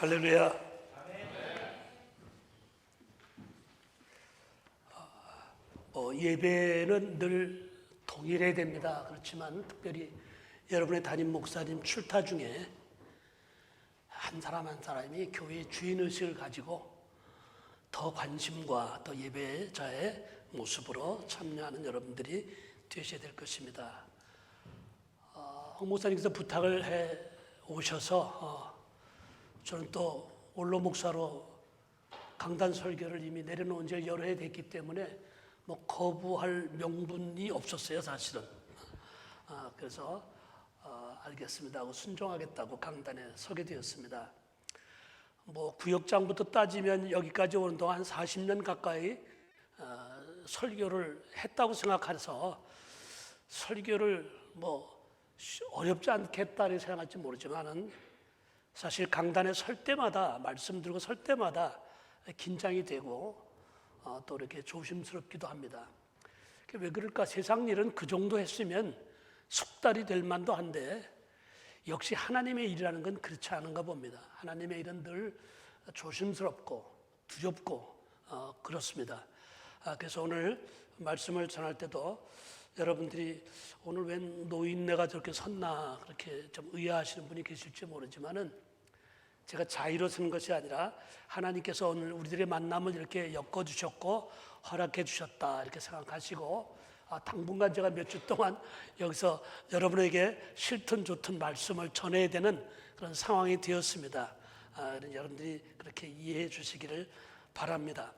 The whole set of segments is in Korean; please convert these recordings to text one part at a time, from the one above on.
할렐루야. 예배는 늘 동일해야 됩니다. 그렇지만 특별히 여러분의 담임 목사님 출타 중에 한 사람 한 사람이 교회의 주인의식을 가지고 더 관심과 더 예배자의 모습으로 참여하는 여러분들이 되셔야 될 것입니다. 홍 목사님께서 부탁을 해 오셔서 저는 또 원로 목사로 강단 설교를 이미 내려놓은 지 여러 해 됐기 때문에 거부할 명분이 없었어요, 사실은. 그래서 알겠습니다 하고 순종하겠다고 강단에 서게 되었습니다. 구역장부터 따지면 여기까지 오는 동안 한 40년 가까이 설교를 했다고 생각해서 설교를 어렵지 않겠다 이렇게 생각할지 모르지만은 사실 강단에 설 때마다 말씀 들고 설 때마다 긴장이 되고 또 이렇게 조심스럽기도 합니다. 왜 그럴까? 세상 일은 그 정도 했으면 숙달이 될 만도 한데 역시 하나님의 일이라는 건 그렇지 않은가 봅니다. 하나님의 일은 늘 조심스럽고 두렵고 그렇습니다. 그래서 오늘 말씀을 전할 때도 여러분들이 오늘 웬 노인네가 저렇게 섰나 그렇게 좀 의아하시는 분이 계실지 모르지만은 제가 자의로 쓴 것이 아니라 하나님께서 오늘 우리들의 만남을 이렇게 엮어주셨고 허락해 주셨다 이렇게 생각하시고 당분간 제가 몇 주 동안 여기서 여러분에게 싫든 좋든 말씀을 전해야 되는 그런 상황이 되었습니다. 여러분들이 그렇게 이해해 주시기를 바랍니다.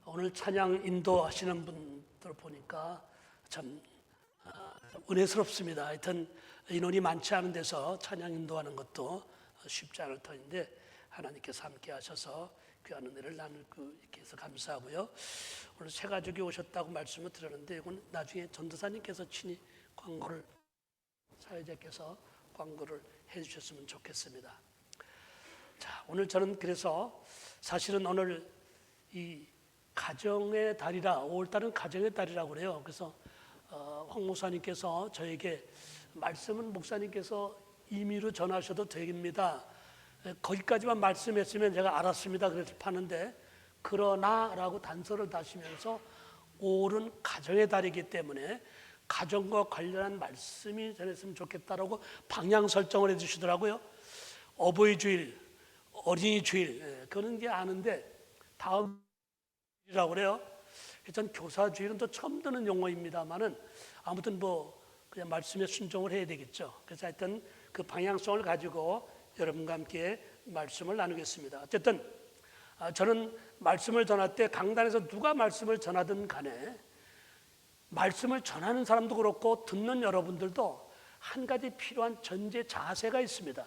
오늘 찬양 인도하시는 분들 보니까 참 은혜스럽습니다. 하여튼 인원이 많지 않은 데서 찬양 인도하는 것도 쉽지 않을 터인데 하나님께서 함께 하셔서 귀한 은혜를 나눌 수 있게 해서 감사하고요. 오늘 새 가족이 오셨다고 말씀을 드렸는데 이건 나중에 전도사님께서 친히 광고를 사회자께서 광고를 해주셨으면 좋겠습니다. 자, 오늘 저는 그래서 사실은 오늘 이 가정의 달이라 5월달은 가정의 달이라고 그래요. 그래서 황 목사님께서 저에게 말씀은 목사님께서 임의로 전하셔도 됩니다. 거기까지만 말씀했으면 제가 알았습니다. 그래서 파는데 그러나라고 단서를 다시면서 5월은 가정의 달이기 때문에 가정과 관련한 말씀이 전했으면 좋겠다라고 방향 설정을 해주시더라고요. 어버이 주일, 어린이 주일 그런 게 아는데 다음 주일이라고 그래요. 전 교사 주일은 또 처음 듣는 용어입니다만은 아무튼 그냥 말씀에 순종을 해야 되겠죠. 그래서 하여튼 그 방향성을 가지고 여러분과 함께 말씀을 나누겠습니다. 어쨌든 저는 말씀을 전할 때 강단에서 누가 말씀을 전하든 간에 말씀을 전하는 사람도 그렇고 듣는 여러분들도 한 가지 필요한 전제 자세가 있습니다.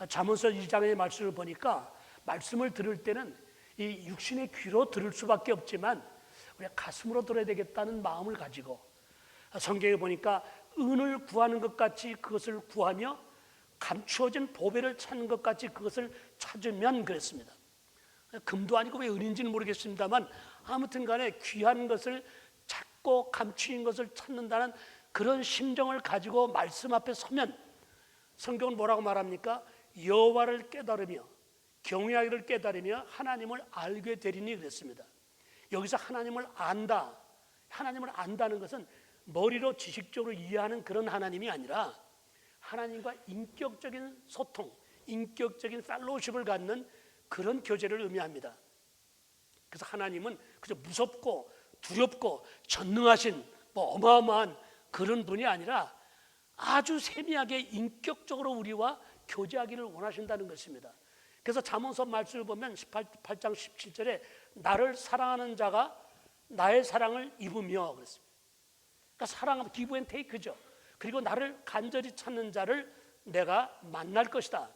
잠언서 2장의 말씀을 보니까 말씀을 들을 때는 이 육신의 귀로 들을 수밖에 없지만 우리가 가슴으로 들어야 되겠다는 마음을 가지고 성경에 보니까 은을 구하는 것 같이 그것을 구하며 감추어진 보배를 찾는 것 같이 그것을 찾으면 그랬습니다. 금도 아니고 왜 은인지는 모르겠습니다만 아무튼 간에 귀한 것을 찾고 감추인 것을 찾는다는 그런 심정을 가지고 말씀 앞에 서면 성경은 뭐라고 말합니까? 여호와를 깨달으며 경외하기를 깨달으며 하나님을 알게 되리니 그랬습니다. 여기서 하나님을 안다, 하나님을 안다는 것은 머리로 지식적으로 이해하는 그런 하나님이 아니라 하나님과 인격적인 소통, 인격적인 펠로우십을 갖는 그런 교제를 의미합니다. 그래서 하나님은 그저 무섭고 두렵고 전능하신 어마어마한 그런 분이 아니라 아주 세미하게 인격적으로 우리와 교제하기를 원하신다는 것입니다. 그래서 잠언서 말씀을 보면 18장 17절에 나를 사랑하는 자가 나의 사랑을 입으며 그랬습니다. 그러니까 사랑은 give and take죠. 그리고 나를 간절히 찾는 자를 내가 만날 것이다.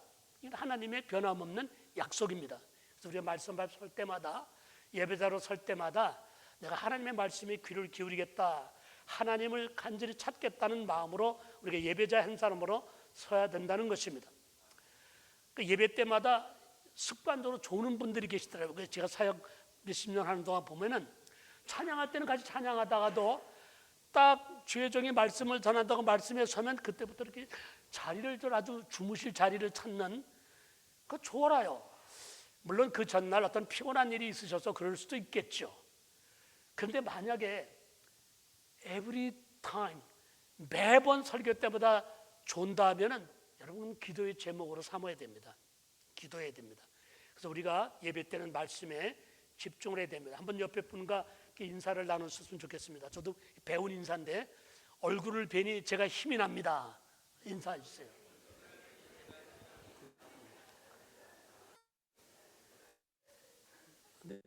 이건 하나님의 변함없는 약속입니다. 그래서 우리가 말씀 앞에 설 때마다 예배자로 설 때마다 내가 하나님의 말씀에 귀를 기울이겠다. 하나님을 간절히 찾겠다는 마음으로 우리가 예배자 한 사람으로 서야 된다는 것입니다. 그 예배 때마다 습관적으로 조는 분들이 계시더라고요. 그래서 제가 사역 몇십 년 하는 동안 보면은 찬양할 때는 같이 찬양하다가도 딱 주의 종이 말씀을 전한다고 말씀에 서면 그때부터 이렇게 자리를 아주 주무실 자리를 찾는 그거 좋아요. 물론 그 전날 어떤 피곤한 일이 있으셔서 그럴 수도 있겠죠. 그런데 만약에 every time, 매번 설교 때마다 존다 하면은 여러분 기도의 제목으로 삼아야 됩니다. 기도해야 됩니다. 그래서 우리가 예배 때는 말씀에 집중을 해야 됩니다. 한번 옆에 분과 인사를 나눴으면 좋겠습니다. 저도 배운 인사인데 얼굴을 뵈니 제가 힘이 납니다. 인사해 주세요.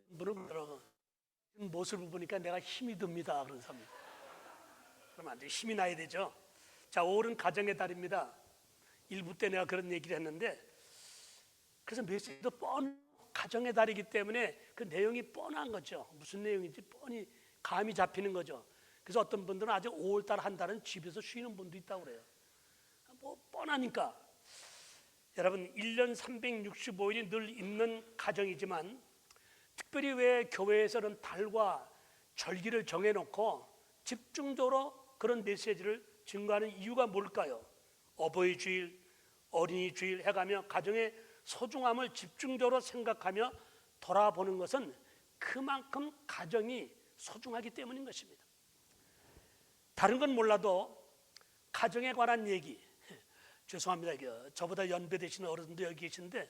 물어보더라고. 모습을 보니까 내가 힘이 듭니다. 그런 사람. 그러면 안 돼. 힘이 나야 되죠. 자, 5월은 가정의 달입니다. 일부 때 내가 그런 얘기를 했는데, 그래서 메시지도 가정의 달이기 때문에 그 내용이 뻔한 거죠. 무슨 내용인지 뻔히 감이 잡히는 거죠. 그래서 어떤 분들은 아직 5월달 한 달은 집에서 쉬는 분도 있다고 그래요. 뭐 뻔하니까. 여러분 1년 365일이 늘 있는 가정이지만 특별히 왜 교회에서는 달과 절기를 정해놓고 집중적으로 그런 메시지를 증거하는 이유가 뭘까요? 어버이 주일, 어린이 주일 해가며 가정의 소중함을 집중적으로 생각하며 돌아보는 것은 그만큼 가정이 소중하기 때문인 것입니다. 다른 건 몰라도 가정에 관한 얘기, 죄송합니다. 저보다 연배 되시는 어른도 여기 계신데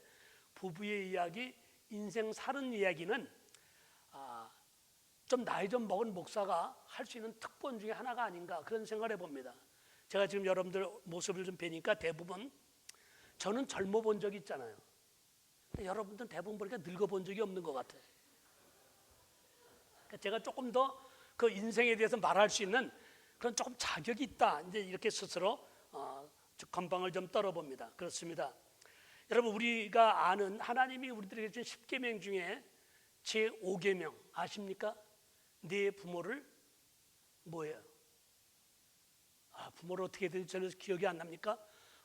부부의 이야기, 인생 사는 이야기는 좀 나이 좀 먹은 목사가 할 수 있는 특권 중에 하나가 아닌가 그런 생각을 해봅니다. 제가 지금 여러분들 모습을 좀 뵈니까 대부분 저는 젊어 본 적이 있잖아요. 근데 여러분들은 대부분 보니까 늙어 본 적이 없는 것 같아요. 그러니까 제가 조금 더 그 인생에 대해서 말할 수 있는 그런 조금 자격이 있다. 이제 이렇게 스스로 건방을 좀 떨어봅니다. 그렇습니다. 여러분 우리가 아는 하나님이 우리들에게 준 10계명 중에 제5계명 아십니까? 네 부모를 뭐예요? 부모를 어떻게 되는지 저는 기억이 안 납니까?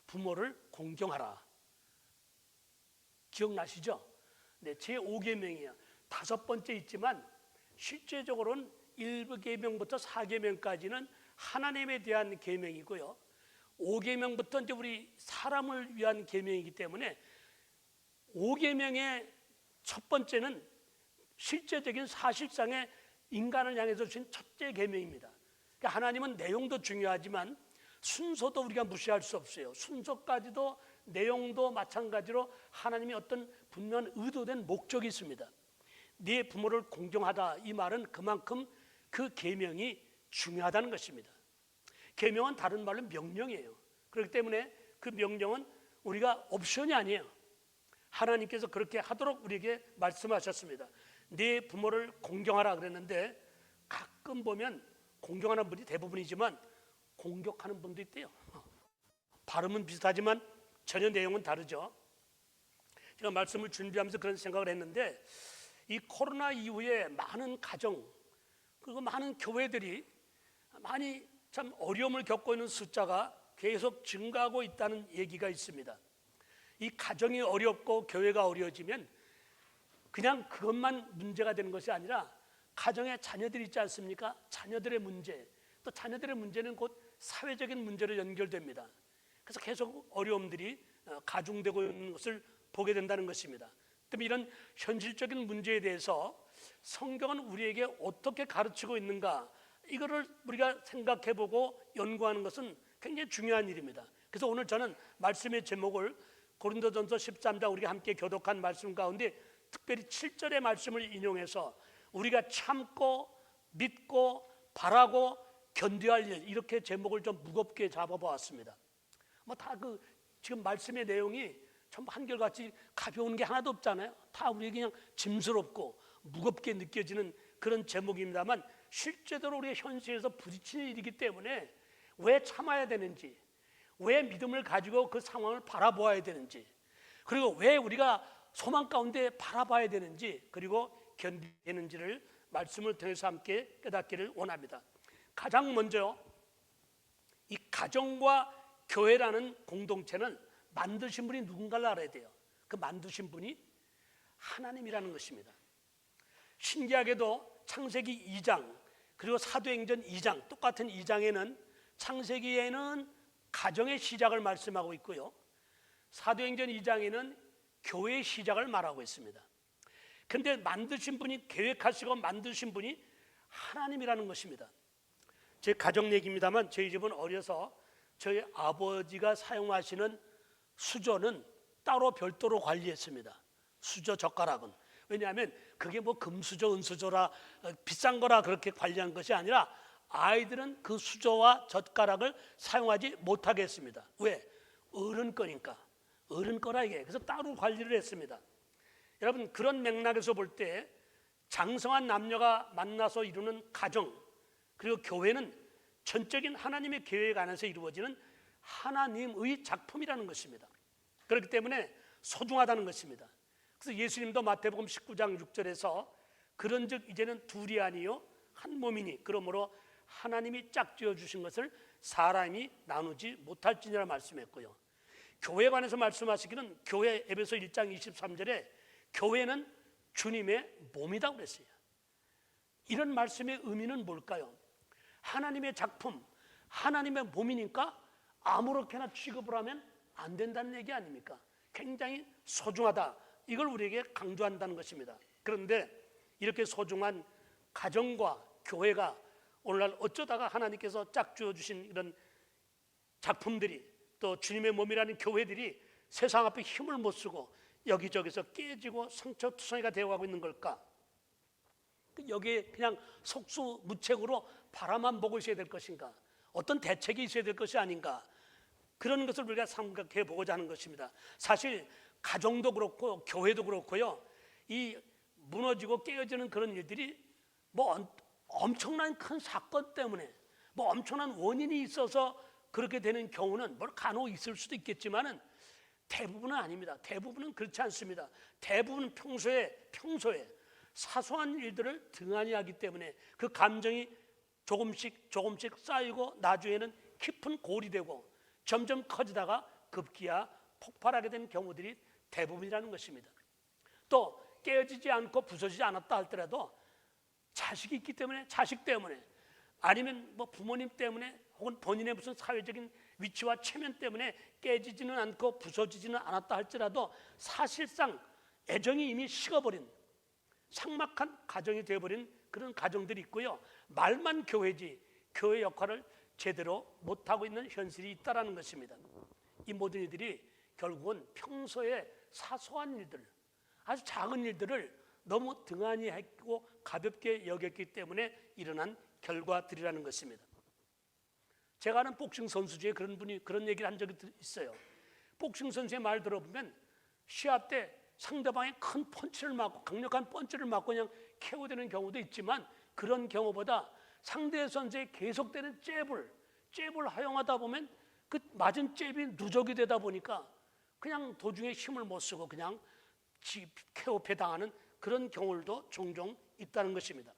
부모를 공경하라. 기억나시죠? 네, 제5계명이에요. 5번째 있지만 실제적으로는 1계명부터 4계명까지는 하나님에 대한 계명이고요. 5계명부터 이제 우리 사람을 위한 계명이기 때문에 5계명의 첫 번째는 실제적인 사실상의 인간을 향해서 주신 첫째 계명입니다. 그러니까 하나님은 내용도 중요하지만 순서도 우리가 무시할 수 없어요. 순서까지도 내용도 마찬가지로 하나님이 어떤 분명한 의도된 목적이 있습니다. 네 부모를 공경하다 이 말은 그만큼 그 계명이 중요하다는 것입니다. 계명은 다른 말로 명령이에요. 그렇기 때문에 그 명령은 우리가 옵션이 아니에요. 하나님께서 그렇게 하도록 우리에게 말씀하셨습니다. 네 부모를 공경하라 그랬는데 가끔 보면 공경하는 분이 대부분이지만 공격하는 분도 있대요. 발음은 비슷하지만 전혀 내용은 다르죠. 제가 말씀을 준비하면서 그런 생각을 했는데 이 코로나 이후에 많은 가정 그리고 많은 교회들이 많이 참 어려움을 겪고 있는 숫자가 계속 증가하고 있다는 얘기가 있습니다. 이 가정이 어렵고 교회가 어려워지면 그냥 그것만 문제가 되는 것이 아니라 가정에 자녀들이 있지 않습니까? 자녀들의 문제, 또 자녀들의 문제는 곧 사회적인 문제로 연결됩니다. 그래서 계속 어려움들이 가중되고 있는 것을 보게 된다는 것입니다. 그럼 이런 현실적인 문제에 대해서 성경은 우리에게 어떻게 가르치고 있는가 이거를 우리가 생각해보고 연구하는 것은 굉장히 중요한 일입니다. 그래서 오늘 저는 말씀의 제목을 고린도전서 13장 우리가 함께 교독한 말씀 가운데 특별히 7절의 말씀을 인용해서 우리가 참고 믿고 바라고 견뎌야 할 일 이렇게 제목을 좀 무겁게 잡아보았습니다. 뭐 다 그 지금 말씀의 내용이 전부 한결같이 가벼운 게 하나도 없잖아요. 다 우리에게 그냥 짐스럽고 무겁게 느껴지는 그런 제목입니다만 실제로 우리의 현실에서 부딪히는 일이기 때문에 왜 참아야 되는지, 왜 믿음을 가지고 그 상황을 바라보아야 되는지, 그리고 왜 우리가 소망 가운데 바라봐야 되는지, 그리고 견디는지를 말씀을 통해서 함께 깨닫기를 원합니다. 가장 먼저 이 가정과 교회라는 공동체는 만드신 분이 누군가를 알아야 돼요. 그 만드신 분이 하나님이라는 것입니다. 신기하게도 창세기 2장 그리고 사도행전 2장 똑같은 2장에는 창세기에는 가정의 시작을 말씀하고 있고요. 사도행전 2장에는 교회의 시작을 말하고 있습니다. 그런데 만드신 분이, 계획하시고 만드신 분이 하나님이라는 것입니다. 제 가정 얘기입니다만 저희 집은 어려서 저희 아버지가 사용하시는 수저는 따로 별도로 관리했습니다. 수저 젓가락은. 왜냐하면 그게 뭐 금수저 은수저라 비싼 거라 그렇게 관리한 것이 아니라 아이들은 그 수저와 젓가락을 사용하지 못하게 했습니다. 왜? 어른 거니까. 어른 거라 이게. 그래서 따로 관리를 했습니다. 여러분, 그런 맥락에서 볼 때 장성한 남녀가 만나서 이루는 가정, 그리고 교회는 전적인 하나님의 계획 안에서 이루어지는 하나님의 작품이라는 것입니다. 그렇기 때문에 소중하다는 것입니다. 그래서 예수님도 마태복음 19장 6절에서 그런즉 이제는 둘이 아니요 한 몸이니 그러므로 하나님이 짝지어 주신 것을 사람이 나누지 못할지니라 말씀했고요. 교회에 관해서 말씀하시기는 교회 에베소 1장 23절에 교회는 주님의 몸이다 그랬어요. 이런 말씀의 의미는 뭘까요? 하나님의 작품, 하나님의 몸이니까 아무렇게나 취급을 하면 안 된다는 얘기 아닙니까? 굉장히 소중하다, 이걸 우리에게 강조한다는 것입니다. 그런데 이렇게 소중한 가정과 교회가 오늘날 어쩌다가 하나님께서 짝지어 주신 이런 작품들이, 또 주님의 몸이라는 교회들이 세상 앞에 힘을 못 쓰고 여기저기서 깨지고 상처투성이가 되어가고 있는 걸까? 여기에 그냥 속수무책으로 바라만 보고 있어야 될 것인가? 어떤 대책이 있어야 될 것이 아닌가? 그런 것을 우리가 생각해 보고자 하는 것입니다. 사실 가정도 그렇고 교회도 그렇고요, 이 무너지고 깨어지는 그런 일들이 뭐 엄청난 큰 사건 때문에, 뭐 엄청난 원인이 있어서 그렇게 되는 경우는 뭐 간혹 있을 수도 있겠지만은 대부분은 아닙니다. 대부분은 그렇지 않습니다. 대부분은 평소에 사소한 일들을 등한히 하기 때문에 그 감정이 조금씩 쌓이고 나중에는 깊은 골이 되고 점점 커지다가 급기야 폭발하게 되는 경우들이 대부분이라는 것입니다. 또 깨어지지 않고 부서지지 않았다 할더라도 자식이 있기 때문에, 자식 때문에, 아니면 뭐 부모님 때문에, 혹은 본인의 무슨 사회적인 위치와 체면 때문에 깨지지는 않고 부서지지는 않았다 할지라도 사실상 애정이 이미 식어버린 삭막한 가정이 되어버린 그런 가정들이 있고요, 말만 교회지 교회 역할을 제대로 못하고 있는 현실이 있다는 것입니다. 이 모든 이들이 결국은 평소에 사소한 일들, 아주 작은 일들을 너무 등한히 했고 가볍게 여겼기 때문에 일어난 결과들이라는 것입니다. 제가 아는 복싱 선수 중에 그런 분이 그런 얘기를 한 적이 있어요. 복싱 선수의 말 들어보면 시합 때 상대방의 큰 펀치를 맞고, 강력한 펀치를 맞고 그냥 KO되는 경우도 있지만, 그런 경우보다 상대 선수의 계속되는 잽을 허용하다 보면 그 맞은 잽이 누적이 되다 보니까 그냥 도중에 힘을 못 쓰고 그냥 KO 당하는 그런 경우도 종종 있다는 것입니다.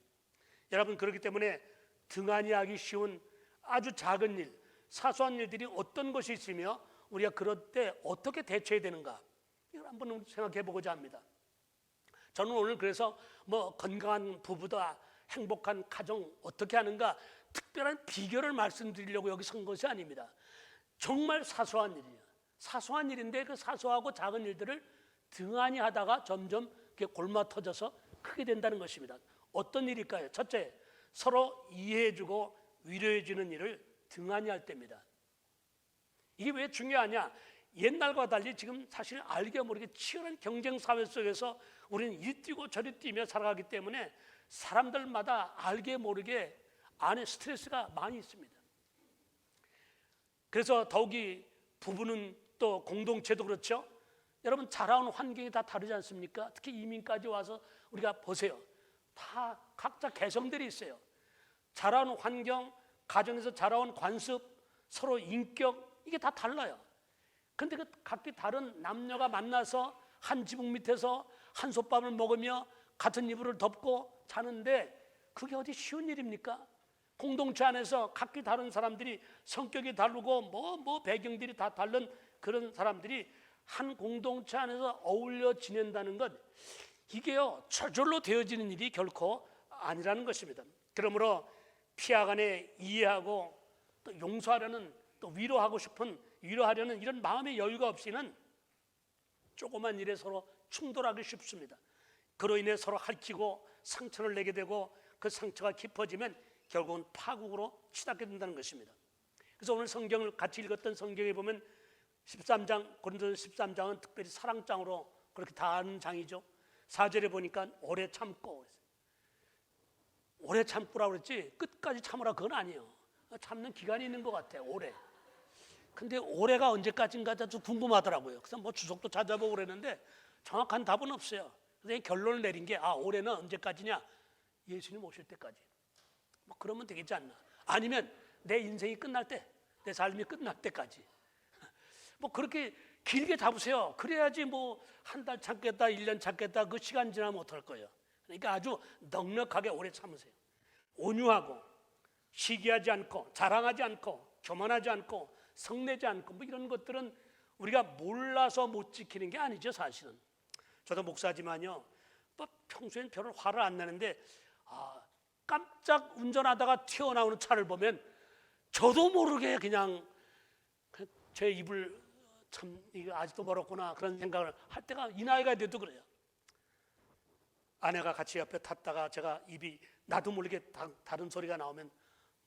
여러분, 그렇기 때문에 등한히 하기 쉬운 아주 작은 일, 사소한 일들이 어떤 것이 있으며 우리가 그럴 때 어떻게 대처해야 되는가, 이걸 한번 생각해 보고자 합니다. 저는 오늘 그래서 뭐 건강한 부부다, 행복한 가정 어떻게 하는가, 특별한 비결을 말씀드리려고 여기 선 것이 아닙니다. 정말 사소한 일이에요. 사소한 일인데 그 사소하고 작은 일들을 등한히 하다가 점점 골마 터져서 크게 된다는 것입니다. 어떤 일일까요? 첫째, 서로 이해해주고 위로해주는 일을 등한히 할 때입니다. 이게 왜 중요하냐? 옛날과 달리 지금 사실 알게 모르게 치열한 경쟁 사회 속에서 우리는 이리 뛰고 저리 뛰며 살아가기 때문에 사람들마다 알게 모르게 안에 스트레스가 많이 있습니다. 그래서 더욱이 부부는 또 공동체도 그렇죠. 여러분, 자라온 환경이 다 다르지 않습니까? 특히 이민까지 와서 우리가 보세요. 다 각자 개성들이 있어요. 자라온 환경, 가정에서 자라온 관습, 서로 인격, 이게 다 달라요. 그런데 그 각기 다른 남녀가 만나서 한 지붕 밑에서 한솥밥을 먹으며 같은 이불을 덮고 자는데 그게 어디 쉬운 일입니까? 공동체 안에서 각기 다른 사람들이 성격이 다르고 뭐 배경들이 다 다른 그런 사람들이 한 공동체 안에서 어울려 지낸다는 것, 이게요 저절로 되어지는 일이 결코 아니라는 것입니다. 그러므로 피하간에 이해하고 또 용서하려는, 또 위로하려는 이런 마음의 여유가 없이는 조그만 일에 서로 충돌하기 쉽습니다. 그로 인해 서로 핥히고 상처를 내게 되고 그 상처가 깊어지면 결국은 파국으로 치닫게 된다는 것입니다. 그래서 오늘 성경을 같이 읽었던 성경에 보면 13장, 고린도전서 13장은 특별히 사랑장으로 그렇게 다하는 장이죠. 4절에 보니까 오래 참고, 오래 참고라고 그랬지 끝까지 참으라 그건 아니에요. 참는 기간이 있는 것 같아요. 오래. 근데 올해가 언제까지인가 좀 궁금하더라고요. 그래서 뭐 주석도 찾아보고 그랬는데 정확한 답은 없어요. 그래서 결론을 내린 게 올해는 언제까지냐? 예수님 오실 때까지. 뭐 그러면 되겠지 않나? 아니면 내 인생이 끝날 때, 내 삶이 끝날 때까지. 뭐 그렇게 길게 잡으세요. 그래야지 뭐 한 달 참겠다, 1년 참겠다, 그 시간 지나면 어떡할 거예요. 그러니까 아주 넉넉하게 오래 참으세요. 온유하고 시기하지 않고 자랑하지 않고 교만하지 않고 성내지 않고 뭐 이런 것들은 우리가 몰라서 못 지키는 게 아니죠. 사실은 저도 목사지만요, 뭐 평소엔 별로 화를 안 내는데 깜짝 운전하다가 튀어나오는 차를 보면 저도 모르게 그냥 제 입을 참 이거 아직도 멀었구나 그런 생각을 할 때가 이 나이가 돼도 그래요. 아내가 같이 옆에 탔다가 제가 입이 나도 모르게 다른 소리가 나오면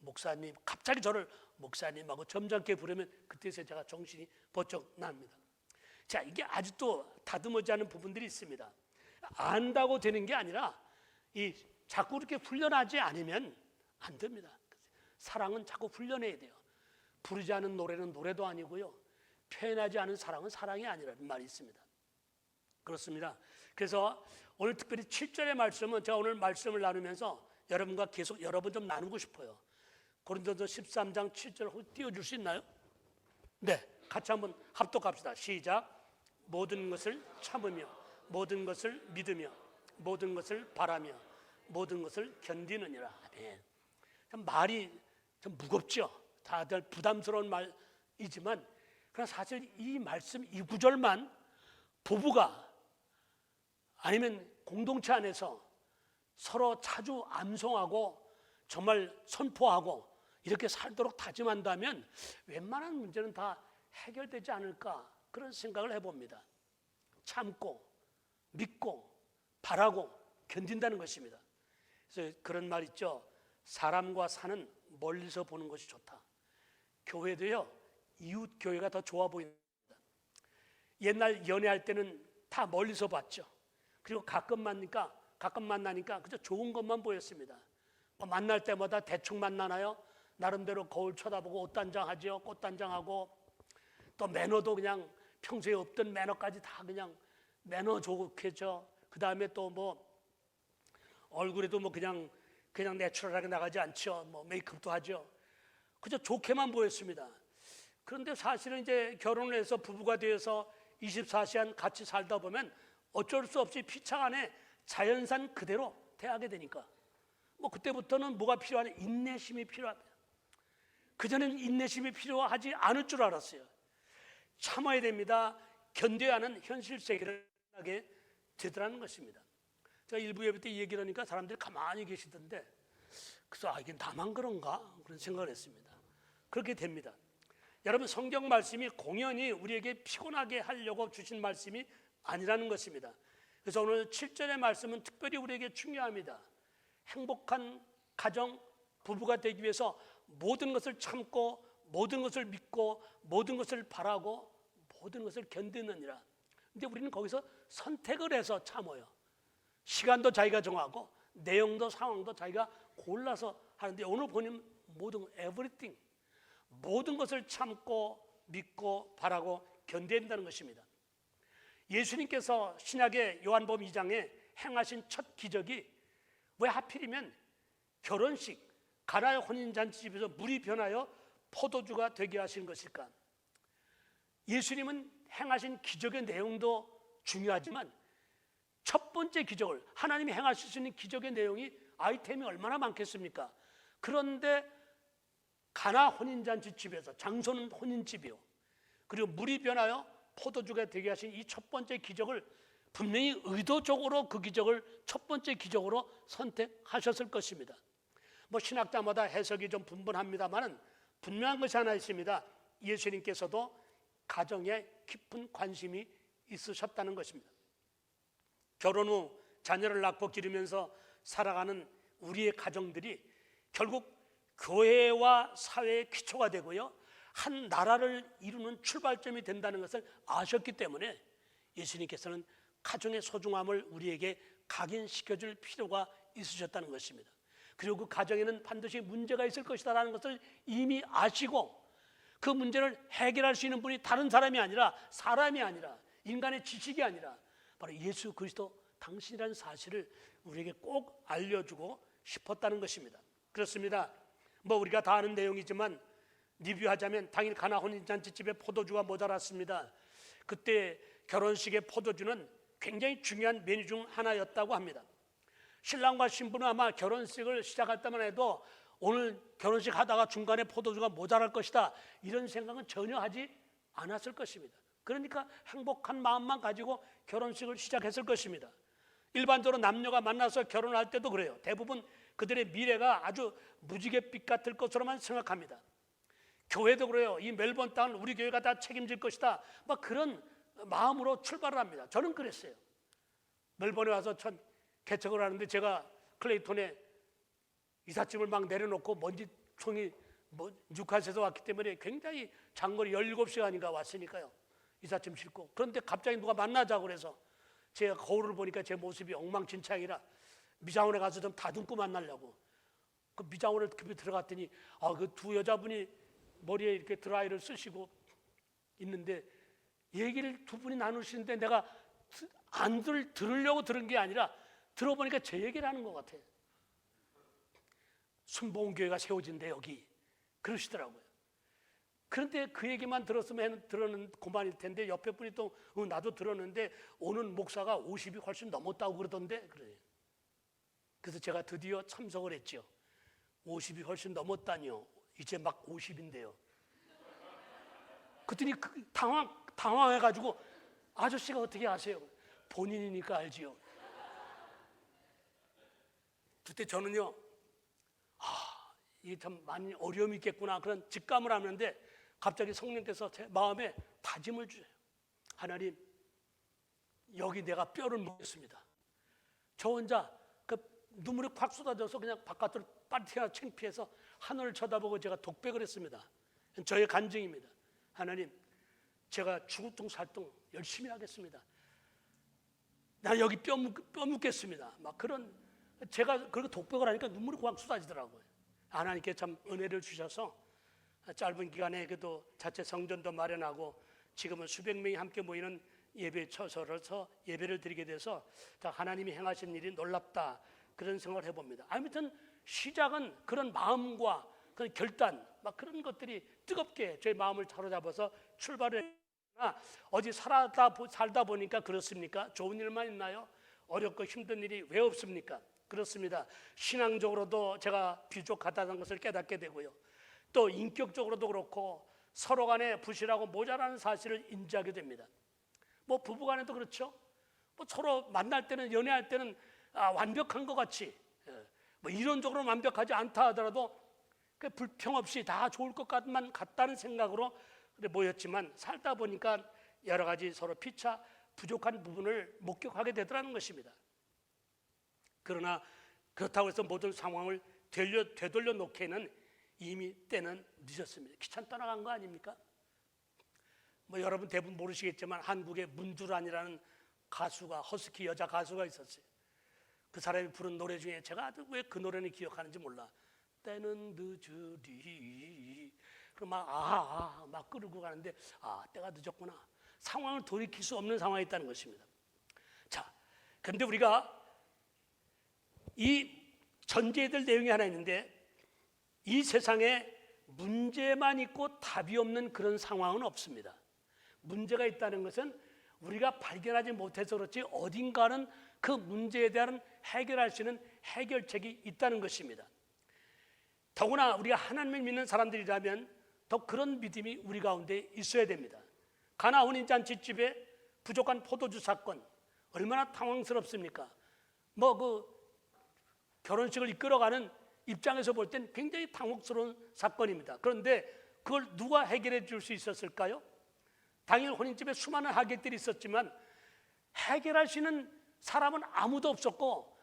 목사님, 갑자기 저를 목사님하고 점잖게 부르면 그때서 제가 정신이 번쩍 납니다. 자, 이게 아직도 다듬어지지 않은 부분들이 있습니다. 안다고 되는 게 아니라 이 자꾸 이렇게 훈련하지 않으면 안 됩니다. 사랑은 자꾸 훈련해야 돼요. 부르지 않은 노래는 노래도 아니고요, 표현하지 않은 사랑은 사랑이 아니라는 말이 있습니다. 그렇습니다. 그래서 오늘 특별히 7절의 말씀은 제가 오늘 말씀을 나누면서 여러분과 계속 여러 번 좀 나누고 싶어요. 고린도전서 13장 7절 띄워줄 수 있나요? 네, 같이 한번 합독합시다. 시작. 모든 것을 참으며 모든 것을 믿으며 모든 것을 바라며 모든 것을 견디느니라. 네. 말이 좀 무겁죠. 다들 부담스러운 말이지만 그러나 사실 이 말씀 이 구절만 부부가 아니면 공동체 안에서 서로 자주 암송하고 정말 선포하고 이렇게 살도록 다짐한다면 웬만한 문제는 다 해결되지 않을까 그런 생각을 해봅니다. 참고 믿고 바라고 견딘다는 것입니다. 그래서 그런 말 있죠. 사람과 산은 멀리서 보는 것이 좋다. 교회도요, 이웃 교회가 더 좋아 보입니다. 옛날 연애할 때는 다 멀리서 봤죠. 그리고 가끔 만나니까 그저 좋은 것만 보였습니다. 만날 때마다 대충 만나나요? 나름대로 거울 쳐다보고 옷단장하죠. 꽃단장하고 또 매너도 그냥 평소에 없던 매너까지 다 그냥 매너 좋게 죠. 그 다음에 또 뭐 얼굴에도 뭐 그냥 내추럴하게 나가지 않죠. 뭐 메이크업도 하죠. 그저 좋게만 보였습니다. 그런데 사실은 이제 결혼을 해서 부부가 되어서 24시간 같이 살다 보면 어쩔 수 없이 피차 안에 자연산 그대로 대하게 되니까 뭐 그때부터는 뭐가 필요하냐? 인내심이 필요하다. 그전에는 인내심이 필요하지 않을 줄 알았어요. 참아야 됩니다. 견뎌야 하는 현실 세계를 하게 되더라는 것입니다. 제가 일부 예배 때 이 얘기를 하니까 사람들이 가만히 계시던데 그래서 이게 나만 그런가? 그런 생각을 했습니다. 그렇게 됩니다. 여러분, 성경 말씀이 공연히 우리에게 피곤하게 하려고 주신 말씀이 아니라는 것입니다. 그래서 오늘 7절의 말씀은 특별히 우리에게 중요합니다. 행복한 가정, 부부가 되기 위해서 모든 것을 참고 모든 것을 믿고 모든 것을 바라고 모든 것을 견디느니라. 근데 우리는 거기서 선택을 해서 참아요. 시간도 자기가 정하고 내용도 상황도 자기가 골라서 하는데 오늘 보면 모든 everything 모든 것을 참고 믿고 바라고 견뎌야 된다는 것입니다. 예수님께서 신약의 요한복음 2장에 행하신 첫 기적이 왜 하필이면 결혼식 가나의 혼인잔치집에서 물이 변하여 포도주가 되게 하신 것일까? 예수님은 행하신 기적의 내용도 중요하지만 첫 번째 기적을 하나님이 행하실 수 있는 기적의 내용이 아이템이 얼마나 많겠습니까? 그런데 가나 혼인잔치집에서 장소는 혼인집이요. 그리고 물이 변하여 포도주가 되게 하신 이 첫 번째 기적을 분명히 의도적으로 그 기적을 첫 번째 기적으로 선택하셨을 것입니다. 뭐 신학자마다 해석이 좀 분분합니다만은 분명한 것이 하나 있습니다. 예수님께서도 가정에 깊은 관심이 있으셨다는 것입니다. 결혼 후 자녀를 낳고 기르면서 살아가는 우리의 가정들이 결국 교회와 사회의 기초가 되고요, 한 나라를 이루는 출발점이 된다는 것을 아셨기 때문에 예수님께서는 가정의 소중함을 우리에게 각인시켜줄 필요가 있으셨다는 것입니다. 그리고 그 가정에는 반드시 문제가 있을 것이다라는 것을 이미 아시고 그 문제를 해결할 수 있는 분이 다른 사람이 아니라, 사람이 아니라, 인간의 지식이 아니라 바로 예수 그리스도 당신이라는 사실을 우리에게 꼭 알려주고 싶었다는 것입니다. 그렇습니다. 뭐 우리가 다 아는 내용이지만 리뷰하자면 당일 가나 혼인잔치집에 포도주가 모자랐습니다. 그때 결혼식의 포도주는 굉장히 중요한 메뉴 중 하나였다고 합니다. 신랑과 신부는 아마 결혼식을 시작할 때만 해도 오늘 결혼식 하다가 중간에 포도주가 모자랄 것이다, 이런 생각은 전혀 하지 않았을 것입니다. 그러니까 행복한 마음만 가지고 결혼식을 시작했을 것입니다. 일반적으로 남녀가 만나서 결혼할 때도 그래요. 대부분 그들의 미래가 아주 무지갯빛 같을 것으로만 생각합니다. 교회도 그래요. 이 멜번 땅은 우리 교회가 다 책임질 것이다, 막 그런 마음으로 출발을 합니다. 저는 그랬어요. 멜번에 와서 참 개척을 하는데 제가 클레이톤에 이삿짐을 막 내려놓고 먼지총이 뉴카스에서 왔기 때문에 굉장히 장거리 17시간인가 왔으니까요, 이삿짐 싣고. 그런데 갑자기 누가 만나자고 그래서 제가 거울을 보니까 제 모습이 엉망진창이라 미장원에 가서 좀 다듬고 만나려고 그 미장원을 급히 들어갔더니 그 두 여자분이 머리에 이렇게 드라이를 쓰시고 있는데 얘기를 두 분이 나누시는데 내가 안 들으려고 들은 게 아니라 들어보니까 제 얘기를 하는 것 같아요. 순복음교회가 세워진대 여기, 그러시더라고요. 그런데 그 얘기만 들었으면 들었는 고만일 텐데 옆에 분이 또 나도 들었는데 오는 목사가 50이 훨씬 넘었다고 그러던데, 그래요. 그래서 제가 드디어 참석을 했죠. 50이 훨씬 넘었다니요. 이제 막 50인데요. 그랬더니 당황해가지고 아저씨가 어떻게 아세요? 본인이니까 알지요. 그때 저는요, 이게 참 많이 어려움이 있겠구나, 그런 직감을 하는데 갑자기 성령께서 제 마음에 다짐을 주세요. 하나님, 여기 내가 뼈를 묻겠습니다. 저 혼자 그 눈물이 콱 쏟아져서 그냥 바깥으로 빠르게 창피해서 하늘을 쳐다보고 제가 독백을 했습니다. 저의 간증입니다. 하나님, 제가 죽을둥 살둥 열심히 하겠습니다. 나 여기 뼈 묻겠습니다. 막 그런, 제가 그렇게 독백을 하니까 눈물이 꽉 쏟아지더라고요. 하나님께 참 은혜를 주셔서 짧은 기간에 그래도 자체 성전도 마련하고 지금은 수백 명이 함께 모이는 예배 처소로서 예배를 드리게 돼서 하나님이 행하신 일이 놀랍다, 그런 생각을 해봅니다. 아무튼 시작은 그런 마음과 그런 결단, 막 그런 것들이 뜨겁게 제 마음을 사로잡아서 출발을 했으나 어디 살다 보니까 그렇습니까? 좋은 일만 있나요? 어렵고 힘든 일이 왜 없습니까? 그렇습니다. 신앙적으로도 제가 부족하다는 것을 깨닫게 되고요, 또 인격적으로도 그렇고 서로 간에 부실하고 모자라는 사실을 인지하게 됩니다. 뭐 부부간에도 그렇죠. 뭐 서로 만날 때는, 연애할 때는 완벽한 것 같이, 뭐 이론적으로 완벽하지 않다 하더라도 그 불평 없이 다 좋을 것만 같다는 생각으로 모였지만 살다 보니까 여러 가지 서로 피차 부족한 부분을 목격하게 되더라는 것입니다. 그러나 그렇다고 해서 모든 상황을 되돌려 놓기에는 이미 때는 늦었습니다. 기찬 떠나간 거 아닙니까? 뭐 여러분 대부분 모르시겠지만 한국에 문두란이라는 가수가, 허스키 여자 가수가 있었어요. 그 사람이 부른 노래 중에 제가 아주 왜 그 노래는 기억하는지 몰라. 때는 늦으리. 그럼 막 끌고 가는데 때가 늦었구나. 상황을 돌이킬 수 없는 상황이 있다는 것입니다. 자, 그런데 우리가 이 전제해야 될 내용이 하나 있는데, 이 세상에 문제만 있고 답이 없는 그런 상황은 없습니다. 문제가 있다는 것은 우리가 발견하지 못해서 그렇지 어딘가는 그 문제에 대한 해결할 수 있는 해결책이 있다는 것입니다. 더구나 우리가 하나님을 믿는 사람들이라면 더 그런 믿음이 우리 가운데 있어야 됩니다. 가나 혼인잔치집에 부족한 포도주 사건, 얼마나 당황스럽습니까? 결혼식을 이끌어가는 입장에서 볼 땐 굉장히 당혹스러운 사건입니다. 그런데 그걸 누가 해결해 줄 수 있었을까요? 당일 혼인집에 수많은 하객들이 있었지만 해결하시는 사람은 아무도 없었고,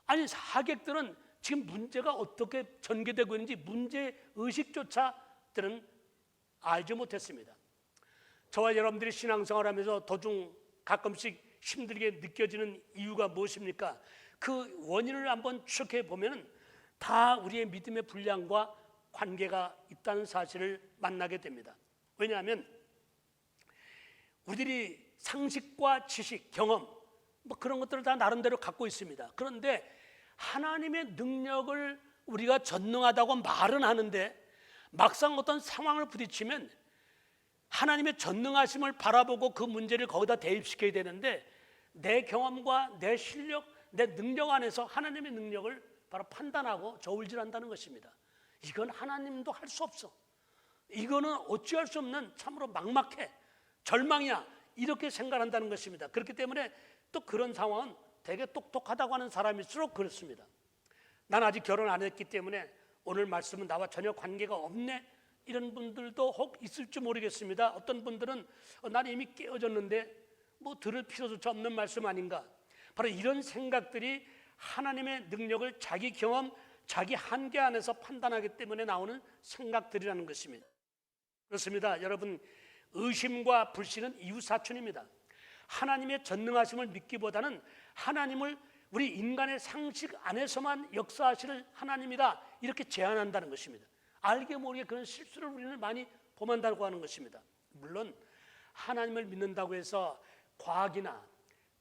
아니 하객들은 지금 문제가 어떻게 전개되고 있는지 문제의식조차 들은 알지 못했습니다. 저와 여러분들이 신앙생활하면서 도중 가끔씩 힘들게 느껴지는 이유가 무엇입니까? 그 원인을 한번 추적해 보면 다 우리의 믿음의 분량과 관계가 있다는 사실을 만나게 됩니다. 왜냐하면 우리들이 상식과 지식, 경험 뭐 그런 것들을 다 나름대로 갖고 있습니다. 그런데 하나님의 능력을 우리가 전능하다고 말은 하는데 막상 어떤 상황을 부딪히면 하나님의 전능하심을 바라보고 그 문제를 거기다 대입시켜야 되는데, 내 경험과 내 실력, 내 능력 안에서 하나님의 능력을 바로 판단하고 저울질한다는 것입니다. 이건 하나님도 할 수 없어, 이거는 어찌할 수 없는 참으로 막막해, 절망이야, 이렇게 생각한다는 것입니다. 그렇기 때문에 또 그런 상황은 되게 똑똑하다고 하는 사람일수록 그렇습니다. 난 아직 결혼 안 했기 때문에 오늘 말씀은 나와 전혀 관계가 없네, 이런 분들도 혹 있을지 모르겠습니다. 어떤 분들은 난 이미 깨어졌는데 뭐 들을 필요조차 없는 말씀 아닌가. 바로 이런 생각들이 하나님의 능력을 자기 경험, 자기 한계 안에서 판단하기 때문에 나오는 생각들이라는 것입니다. 그렇습니다. 여러분, 의심과 불신은 이웃사촌입니다. 하나님의 전능하심을 믿기보다는 하나님을 우리 인간의 상식 안에서만 역사하시는 하나님이다, 이렇게 제안한다는 것입니다. 알게 모르게 그런 실수를 우리는 많이 범한다고 하는 것입니다. 물론 하나님을 믿는다고 해서 과학이나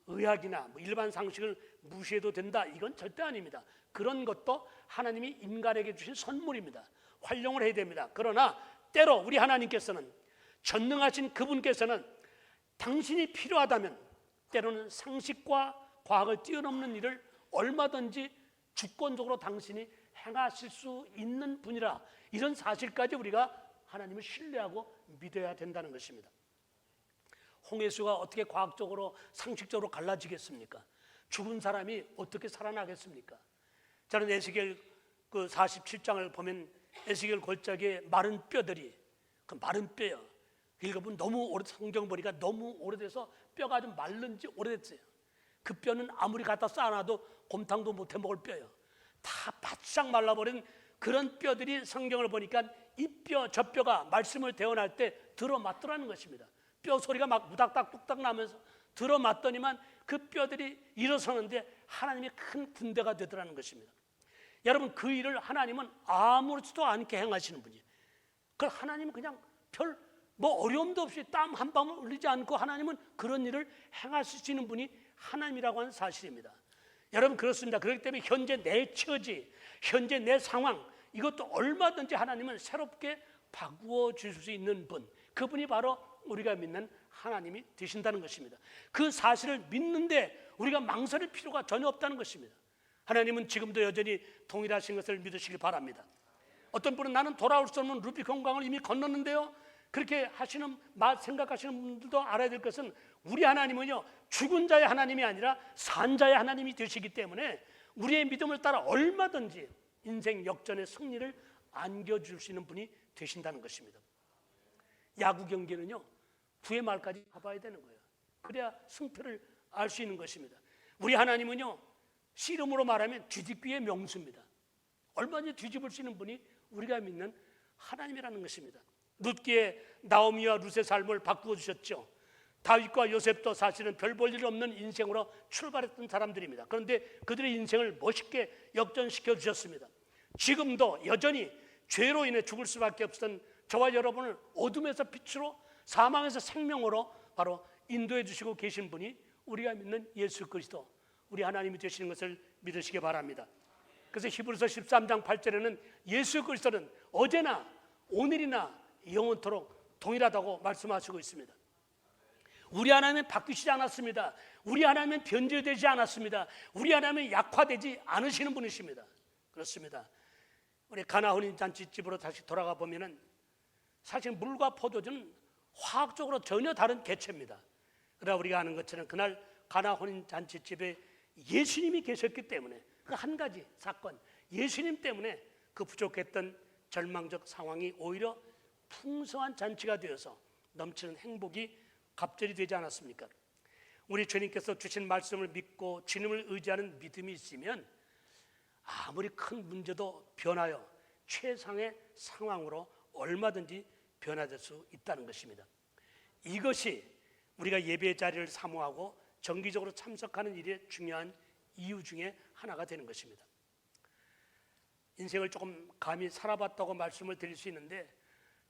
의학이나 뭐 일반 상식을 무시해도 된다, 이건 절대 아닙니다. 그런 것도 하나님이 인간에게 주신 선물입니다. 활용을 해야 됩니다. 그러나 때로 우리 하나님께서는, 전능하신 그분께서는 당신이 필요하다면 때로는 상식과 과학을 뛰어넘는 일을 얼마든지 주권적으로 당신이 행하실 수 있는 분이라, 이런 사실까지 우리가 하나님을 신뢰하고 믿어야 된다는 것입니다. 홍해수가 어떻게 과학적으로 상식적으로 갈라지겠습니까? 죽은 사람이 어떻게 살아나겠습니까? 저는 에스겔 그 47장을 보면 에스겔 골짜기에 마른 뼈들이, 그 마른 뼈요, 읽어보면 너무 오래, 성경 보니까 너무 오래돼서 뼈가 좀 마른 지 오래됐어요. 그 뼈는 아무리 갖다 쌓아놔도 곰탕도 못해 먹을 뼈예요. 다 바싹 말라버린 그런 뼈들이 성경을 보니까 이 뼈 저 뼈가 말씀을 대언할 때 들어맞더라는 것입니다. 뼈 소리가 막 무닥닥 뚝딱 나면서 들어맞더니만 그 뼈들이 일어서는데 하나님의 큰 군대가 되더라는 것입니다. 여러분, 그 일을 하나님은 아무렇지도 않게 행하시는 분이에요. 그 하나님은 그냥 별 뭐 어려움도 없이 땀 한 방울 흘리지 않고 하나님은 그런 일을 행하시는 분이 하나님이라고 하는 사실입니다. 여러분, 그렇습니다. 그렇기 때문에 현재 내 처지, 현재 내 상황, 이것도 얼마든지 하나님은 새롭게 바꾸어 주실 수 있는 분, 그분이 바로 우리가 믿는 하나님이 되신다는 것입니다. 그 사실을 믿는데 우리가 망설일 필요가 전혀 없다는 것입니다. 하나님은 지금도 여전히 동일하신 것을 믿으시기 바랍니다. 어떤 분은 나는 돌아올 수 없는 루비콘 강을 이미 건넜는데요, 그렇게 하시는 생각하시는 분들도 알아야 될 것은, 우리 하나님은요 죽은 자의 하나님이 아니라 산 자의 하나님이 되시기 때문에 우리의 믿음을 따라 얼마든지 인생 역전의 승리를 안겨줄 수 있는 분이 되신다는 것입니다. 야구 경기는요 9회 말까지 가봐야 되는 거예요. 그래야 승패를 알 수 있는 것입니다. 우리 하나님은요 씨름으로 말하면 뒤집기의 명수입니다. 얼마든지 뒤집을 수 있는 분이 우리가 믿는 하나님이라는 것입니다. 룻기에 나오미와 룻의 삶을 바꾸어 주셨죠. 다윗과 요셉도 사실은 별 볼 일 없는 인생으로 출발했던 사람들입니다. 그런데 그들의 인생을 멋있게 역전시켜 주셨습니다. 지금도 여전히 죄로 인해 죽을 수밖에 없었던 저와 여러분을 어둠에서 빛으로, 사망에서 생명으로 바로 인도해 주시고 계신 분이 우리가 믿는 예수 그리스도, 우리 하나님이 되시는 것을 믿으시기 바랍니다. 그래서 히브리서 13장 8절에는 예수 그리스도는 어제나 오늘이나 영원토록 동일하다고 말씀하시고 있습니다. 우리 하나님은 바뀌시지 않았습니다. 우리 하나님은 변질되지 않았습니다. 우리 하나님은 약화되지 않으시는 분이십니다. 그렇습니다. 우리 가나 혼인잔치집으로 다시 돌아가 보면은 사실 물과 포도주는 화학적으로 전혀 다른 개체입니다. 그러나 우리가 아는 것처럼 그날 가나 혼인잔치집에 예수님이 계셨기 때문에, 그 한 가지 사건, 예수님 때문에 그 부족했던 절망적 상황이 오히려 풍성한 잔치가 되어서 넘치는 행복이 갑절이 되지 않았습니까? 우리 주님께서 주신 말씀을 믿고 주님을 의지하는 믿음이 있으면 아무리 큰 문제도 변하여 최상의 상황으로 얼마든지 변화될 수 있다는 것입니다. 이것이 우리가 예배의 자리를 사모하고 정기적으로 참석하는 일의 중요한 이유 중에 하나가 되는 것입니다. 인생을 조금 감히 살아봤다고 말씀을 드릴 수 있는데,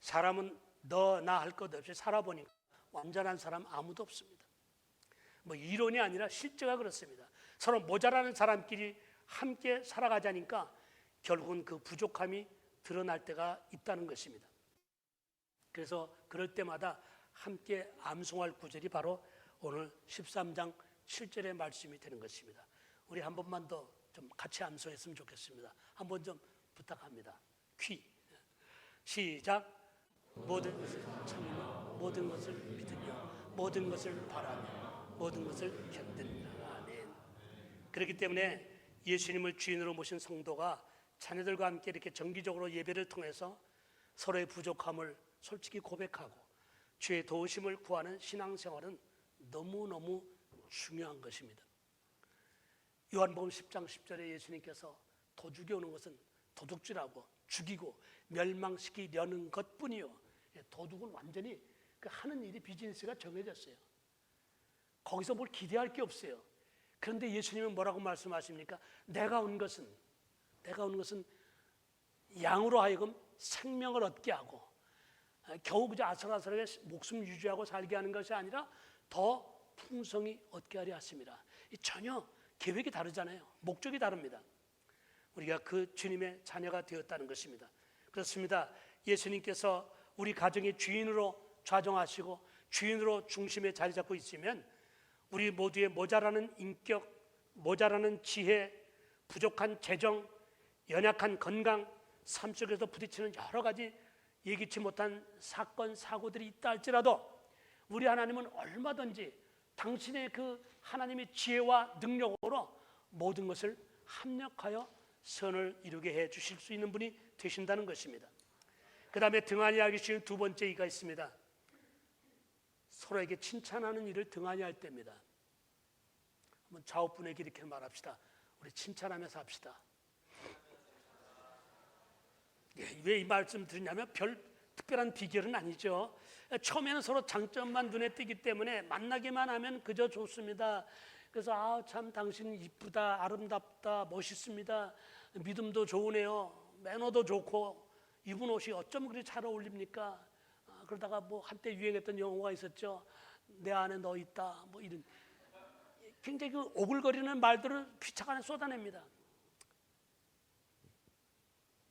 사람은 너 나 할 것 없이 살아보니까 완전한 사람 아무도 없습니다. 뭐 이론이 아니라 실제가 그렇습니다. 서로 모자라는 사람끼리 함께 살아가자니까 결국은 그 부족함이 드러날 때가 있다는 것입니다. 그래서 그럴 때마다 함께 암송할 구절이 바로 오늘 13장 7절의 말씀이 되는 것입니다. 우리 한 번만 더 좀 같이 암송했으면 좋겠습니다. 한 번 좀 부탁합니다. 시작. 모든 것을 참으며 모든 것을 믿으며 모든 것을 바라며 모든 것을 견디느니라. 아멘. 그렇기 때문에 예수님을 주인으로 모신 성도가 자녀들과 함께 이렇게 정기적으로 예배를 통해서 서로의 부족함을 솔직히 고백하고 주의 도우심을 구하는 신앙생활은 너무너무 중요한 것입니다. 요한복음 10장 10절에 예수님께서 도둑이 오는 것은 도둑질하고 죽이고 멸망시키려는 것뿐이요, 도둑은 완전히 그 하는 일이 비즈니스가 정해졌어요. 거기서 뭘 기대할 게 없어요. 그런데 예수님은 뭐라고 말씀하십니까? 내가 온 것은 양으로 하여금 생명을 얻게 하고 겨우 그저 아슬아슬하게 목숨 유지하고 살게 하는 것이 아니라 더 풍성히 얻게 하려 하십니다. 전혀 계획이 다르잖아요. 목적이 다릅니다. 우리가 그 주님의 자녀가 되었다는 것입니다. 그렇습니다. 예수님께서 우리 가정의 주인으로 좌정하시고 주인으로 중심에 자리 잡고 있으면 우리 모두의 모자라는 인격, 모자라는 지혜, 부족한 재정, 연약한 건강, 삶 속에서 부딪히는 여러 가지 예기치 못한 사건, 사고들이 있다 할지라도 우리 하나님은 얼마든지 당신의 그 하나님의 지혜와 능력으로 모든 것을 합력하여 선을 이루게 해 주실 수 있는 분이 되신다는 것입니다. 그 다음에 등한히 하기 쉬운 두 번째 이가 있습니다. 서로에게 칭찬하는 일을 등한히 할 때입니다. 한번 좌우분에게 이렇게 말합시다. 우리 칭찬하면서 합시다. 왜 이 말씀 드리냐면 별 특별한 비결은 아니죠. 처음에는 서로 장점만 눈에 띄기 때문에 만나기만 하면 그저 좋습니다. 그래서 참 당신 이쁘다, 아름답다, 멋있습니다, 믿음도 좋으네요, 매너도 좋고 입은 옷이 어쩜 그리 잘 어울립니까? 그러다가 뭐 한때 유행했던 영어가 있었죠. 내 안에 너 있다, 뭐 이런 굉장히 그 오글거리는 말들을 귀착 안에 쏟아냅니다.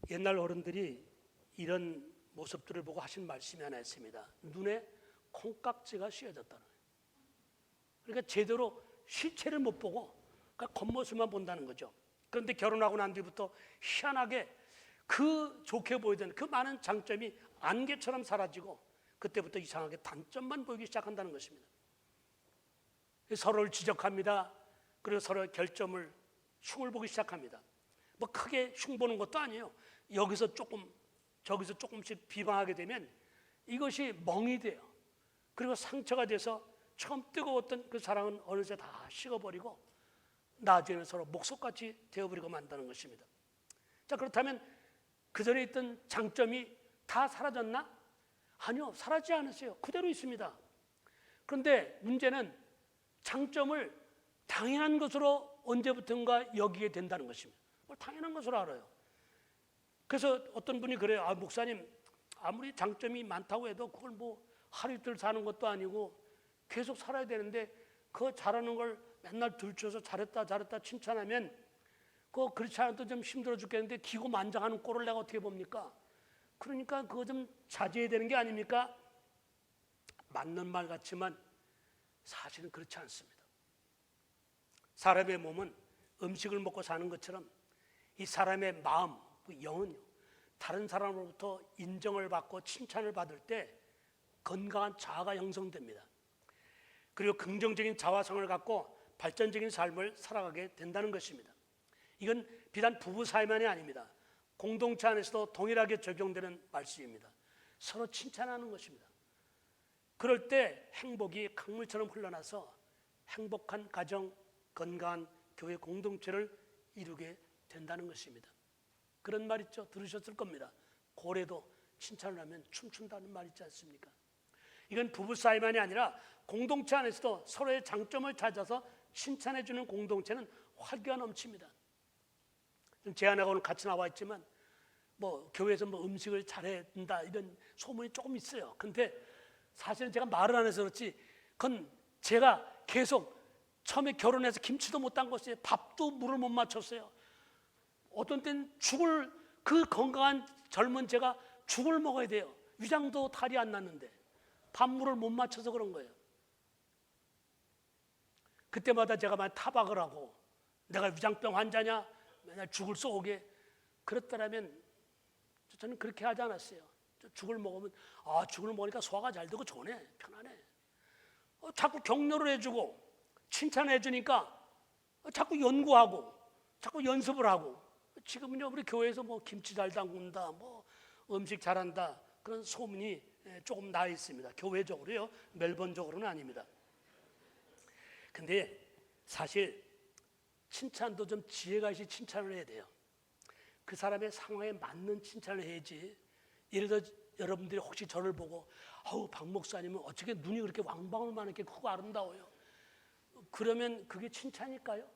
옛날 어른들이 이런 모습들을 보고 하신 말씀이 하나 있습니다. 눈에 콩깍지가 씌어졌다는 거예요. 그러니까 제대로 실체를 못 보고 그러니까 겉모습만 본다는 거죠. 그런데 결혼하고 난 뒤부터 희한하게 그 좋게 보이던 그 많은 장점이 안개처럼 사라지고 그때부터 이상하게 단점만 보이기 시작한다는 것입니다. 서로를 지적합니다. 그리고 서로의 결점을 흉을 보기 시작합니다. 뭐 크게 흉 보는 것도 아니에요. 여기서 조금 저기서 조금씩 비방하게 되면 이것이 멍이 돼요. 그리고 상처가 돼서 처음 뜨거웠던 그 사랑은 어느새 다 식어버리고 나중에는 서로 목석같이 되어버리고 만다는 것입니다. 자, 그렇다면 그전에 있던 장점이 다 사라졌나? 아니요, 사라지지 않았어요. 그대로 있습니다. 그런데 문제는 장점을 당연한 것으로 언제부턴가 여기게 된다는 것입니다. 뭘 당연한 것으로 알아요. 그래서 어떤 분이 그래요. 목사님, 아무리 장점이 많다고 해도 그걸 뭐 하루 이틀 사는 것도 아니고 계속 살아야 되는데 그 잘하는 걸 맨날 들춰서 잘했다 칭찬하면 그거 그렇지 않아도 좀 힘들어 죽겠는데 기고만장하는 꼴을 내가 어떻게 봅니까? 그러니까 그거 좀 자제해야 되는 게 아닙니까? 맞는 말 같지만 사실은 그렇지 않습니다. 사람의 몸은 음식을 먹고 사는 것처럼 이 사람의 마음, 그 영은요, 다른 사람으로부터 인정을 받고 칭찬을 받을 때 건강한 자아가 형성됩니다. 그리고 긍정적인 자화성을 갖고 발전적인 삶을 살아가게 된다는 것입니다. 이건 비단 부부 사이만이 아닙니다. 공동체 안에서도 동일하게 적용되는 말씀입니다. 서로 칭찬하는 것입니다. 그럴 때 행복이 강물처럼 흘러나서 행복한 가정, 건강한 교회 공동체를 이루게 된다는 것입니다. 그런 말 있죠. 들으셨을 겁니다. 고래도 칭찬을 하면 춤춘다는 말 있지 않습니까? 이건 부부 사이만이 아니라 공동체 안에서도 서로의 장점을 찾아서 칭찬해주는 공동체는 활기가 넘칩니다. 제 아내가 오늘 같이 나와 있지만 교회에서 음식을 잘해야 된다 이런 소문이 조금 있어요. 근데 사실은 제가 말을 안 해서 그렇지 그건 제가 계속 처음에 결혼해서 김치도 못 담궜어요. 밥도 물을 못 맞췄어요. 어떤 때는 그 건강한 젊은 제가 죽을 먹어야 돼요. 위장도 탈이 안 났는데 밥물을 못 맞춰서 그런 거예요. 그때마다 제가 많이 타박을 하고 내가 위장병 환자냐 맨날 죽을 쏘게 그랬더라면 저는 그렇게 하지 않았어요. 죽을 먹으면 죽을 먹으니까 소화가 잘 되고 좋네, 편하네. 자꾸 격려를 해주고 칭찬해 주니까 자꾸 연구하고 자꾸 연습을 하고 지금은요 우리 교회에서 김치 잘 담근다, 음식 잘한다 그런 소문이 조금 나 있습니다. 교회적으로요, 멜번적으로는 아닙니다. 근데 사실 칭찬도 좀 지혜가 있이 칭찬을 해야 돼요. 그 사람의 상황에 맞는 칭찬을 해야지. 예를 들어 여러분들이 혹시 저를 보고 박 목사님은 어떻게 눈이 그렇게 왕방울만 이렇게 크고 아름다워요? 그러면 그게 칭찬일까요?